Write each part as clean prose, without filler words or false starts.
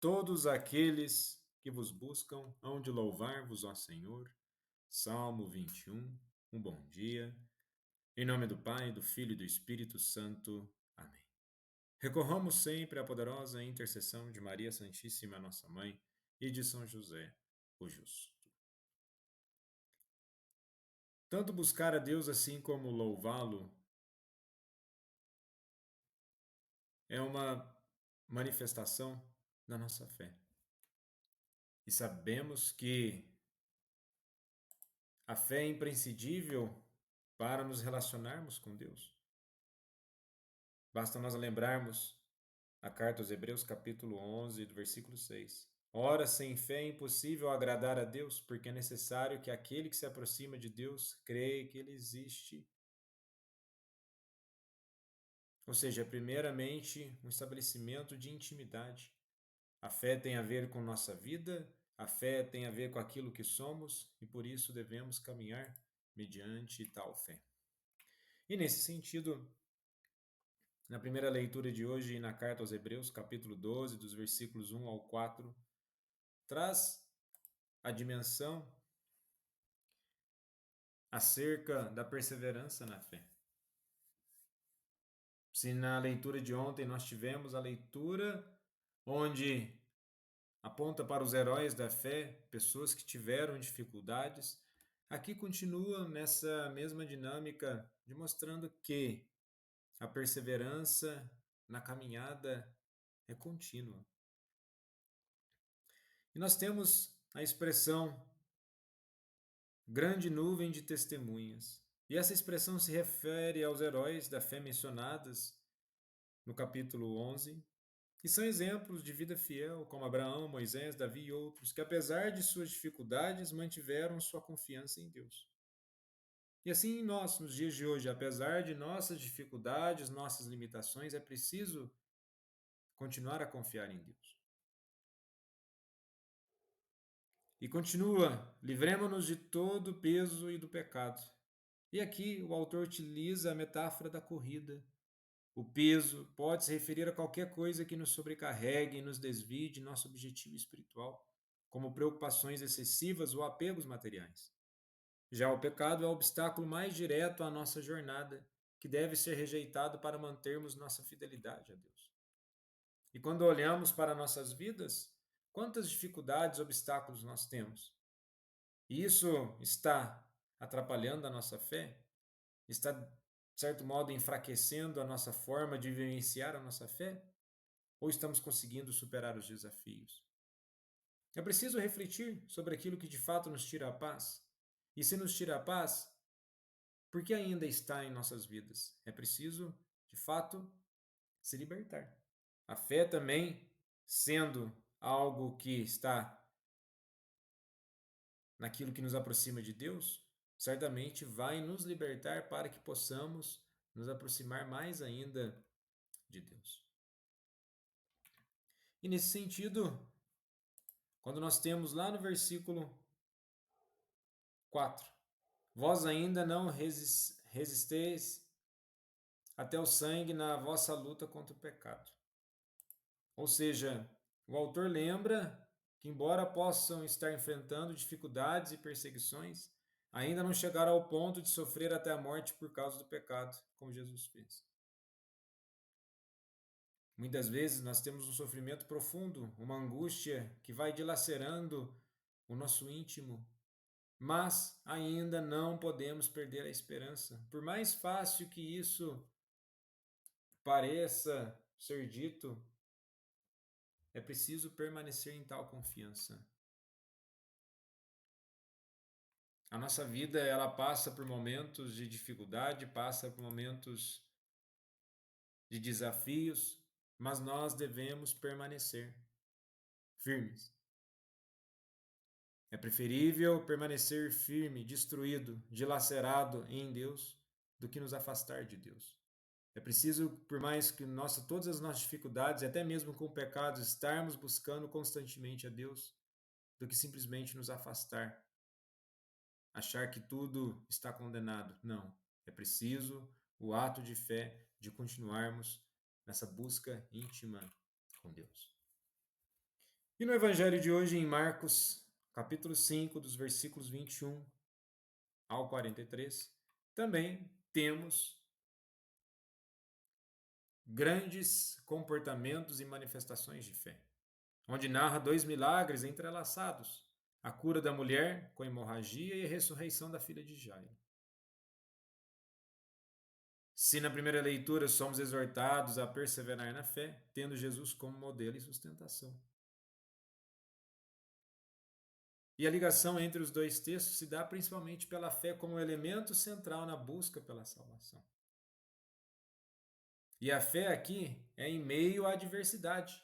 todos aqueles que vos buscam, hão de louvar-vos, ó Senhor. Salmo 21. Um bom dia. Em nome do Pai, do Filho e do Espírito Santo. Amém. Recorramos sempre à poderosa intercessão de Maria Santíssima, nossa Mãe, e de São José, o Justo. Tanto buscar a Deus assim como louvá-lo é uma manifestação da nossa fé. E sabemos que a fé é imprescindível para nos relacionarmos com Deus. Basta nós lembrarmos a carta aos Hebreus, capítulo 11, do versículo 6. Ora, sem fé é impossível agradar a Deus, porque é necessário que aquele que se aproxima de Deus creia que Ele existe. Ou seja, primeiramente, um estabelecimento de intimidade. A fé tem a ver com nossa vida, a fé tem a ver com aquilo que somos, e por isso devemos caminhar mediante tal fé. E nesse sentido, na primeira leitura de hoje, na carta aos Hebreus, capítulo 12, dos versículos 1 ao 4, traz a dimensão acerca da perseverança na fé. Se na leitura de ontem nós tivemos a leitura onde aponta para os heróis da fé, pessoas que tiveram dificuldades, aqui continua nessa mesma dinâmica, demonstrando que a perseverança na caminhada é contínua. E nós temos a expressão grande nuvem de testemunhas. E essa expressão se refere aos heróis da fé mencionadas no capítulo 11, que são exemplos de vida fiel, como Abraão, Moisés, Davi e outros, que apesar de suas dificuldades mantiveram sua confiança em Deus. E assim nós, nos dias de hoje, apesar de nossas dificuldades, nossas limitações, é preciso continuar a confiar em Deus. E continua, livremo-nos de todo o peso e do pecado. E aqui o autor utiliza a metáfora da corrida. O peso pode se referir a qualquer coisa que nos sobrecarregue e nos desvie de nosso objetivo espiritual, como preocupações excessivas ou apegos materiais. Já o pecado é o obstáculo mais direto à nossa jornada, que deve ser rejeitado para mantermos nossa fidelidade a Deus. E quando olhamos para nossas vidas, quantas dificuldades e obstáculos nós temos? E isso está atrapalhando a nossa fé? Está, de certo modo, enfraquecendo a nossa forma de vivenciar a nossa fé? Ou estamos conseguindo superar os desafios? É preciso refletir sobre aquilo que de fato nos tira a paz. E se nos tira a paz, por que ainda está em nossas vidas? É preciso, de fato, se libertar. A fé também, sendo algo que está naquilo que nos aproxima de Deus, certamente vai nos libertar para que possamos nos aproximar mais ainda de Deus. E nesse sentido, quando nós temos lá no versículo 4, vós ainda não resisteis até o sangue na vossa luta contra o pecado. Ou seja, o autor lembra que, embora possam estar enfrentando dificuldades e perseguições, ainda não chegaram ao ponto de sofrer até a morte por causa do pecado, como Jesus fez. Muitas vezes nós temos um sofrimento profundo, uma angústia que vai dilacerando o nosso íntimo, mas ainda não podemos perder a esperança. Por mais fácil que isso pareça ser dito, é preciso permanecer em tal confiança. A nossa vida, ela passa por momentos de dificuldade, passa por momentos de desafios, mas nós devemos permanecer firmes. É preferível permanecer firme, destruído, dilacerado em Deus, do que nos afastar de Deus. É preciso, por mais que todas as nossas dificuldades, até mesmo com pecados, estarmos buscando constantemente a Deus, do que simplesmente nos afastar, achar que tudo está condenado. Não. É preciso o ato de fé de continuarmos nessa busca íntima com Deus. E no evangelho de hoje, em Marcos, capítulo 5, dos versículos 21 ao 43, também temos grandes comportamentos e manifestações de fé, onde narra dois milagres entrelaçados: a cura da mulher com hemorragia e a ressurreição da filha de Jairo. Se na primeira leitura somos exortados a perseverar na fé, tendo Jesus como modelo e sustentação. E a ligação entre os dois textos se dá principalmente pela fé como elemento central na busca pela salvação. E a fé aqui é em meio à adversidade.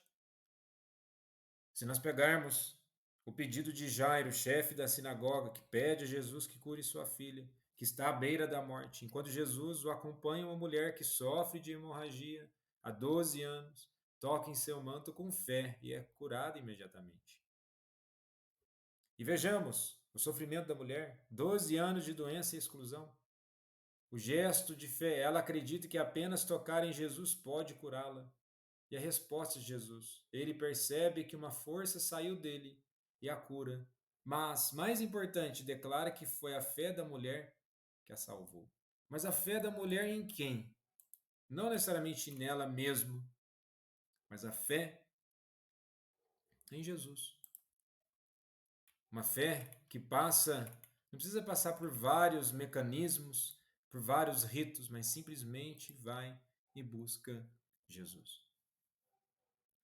Se nós pegarmos o pedido de Jairo, chefe da sinagoga, que pede a Jesus que cure sua filha, que está à beira da morte, enquanto Jesus o acompanha uma mulher que sofre de hemorragia há 12 anos, toca em seu manto com fé e é curada imediatamente. E vejamos o sofrimento da mulher, 12 anos de doença e exclusão. O gesto de fé, ela acredita que apenas tocar em Jesus pode curá-la. E a resposta de Jesus, ele percebe que uma força saiu dele e a cura. Mas, mais importante, declara que foi a fé da mulher que a salvou. Mas a fé da mulher em quem? Não necessariamente nela mesmo, mas a fé em Jesus. Uma fé que passa, não precisa passar por vários mecanismos, por vários ritos, mas simplesmente vai e busca Jesus.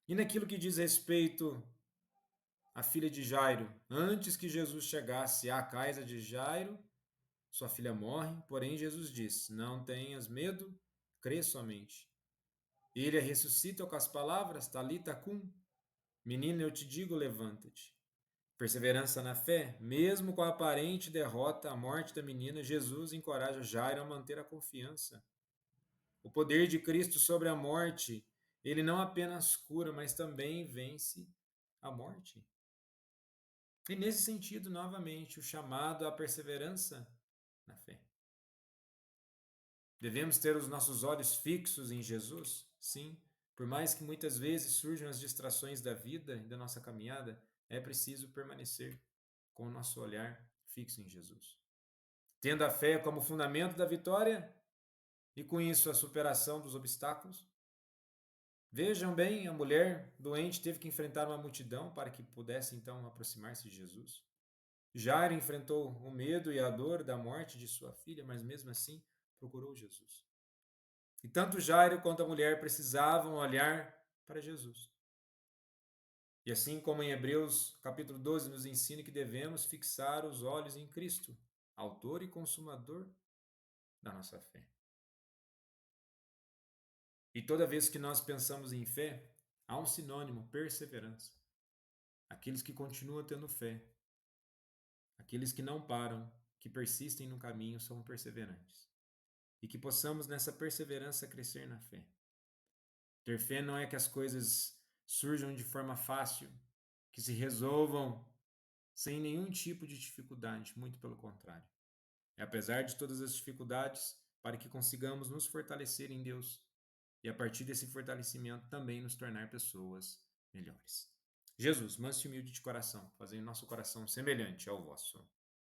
E naquilo que diz respeito à filha de Jairo, antes que Jesus chegasse à casa de Jairo, sua filha morre, porém Jesus diz: não tenhas medo, crê somente. Ele a ressuscita com as palavras, Talita cum, menina, eu te digo, levanta-te. Perseverança na fé, mesmo com a aparente derrota, a morte da menina, Jesus encoraja Jairo a manter a confiança. O poder de Cristo sobre a morte, ele não apenas cura, mas também vence a morte. E nesse sentido, novamente, o chamado à perseverança na fé. Devemos ter os nossos olhos fixos em Jesus? Sim, por mais que muitas vezes surjam as distrações da vida e da nossa caminhada, é preciso permanecer com o nosso olhar fixo em Jesus. Tendo a fé como fundamento da vitória e com isso a superação dos obstáculos. Vejam bem, a mulher doente teve que enfrentar uma multidão para que pudesse então aproximar-se de Jesus. Jairo enfrentou o medo e a dor da morte de sua filha, mas mesmo assim procurou Jesus. E tanto Jairo quanto a mulher precisavam olhar para Jesus. E assim como em Hebreus capítulo 12 nos ensina que devemos fixar os olhos em Cristo, autor e consumador da nossa fé. E toda vez que nós pensamos em fé, há um sinônimo, perseverança. Aqueles que continuam tendo fé, aqueles que não param, que persistem no caminho, são perseverantes. E que possamos nessa perseverança crescer na fé. Ter fé não é que as coisas surjam de forma fácil, que se resolvam sem nenhum tipo de dificuldade, muito pelo contrário. É apesar de todas as dificuldades, para que consigamos nos fortalecer em Deus e a partir desse fortalecimento também nos tornar pessoas melhores. Jesus, manso e humilde de coração, fazendo nosso coração semelhante ao vosso.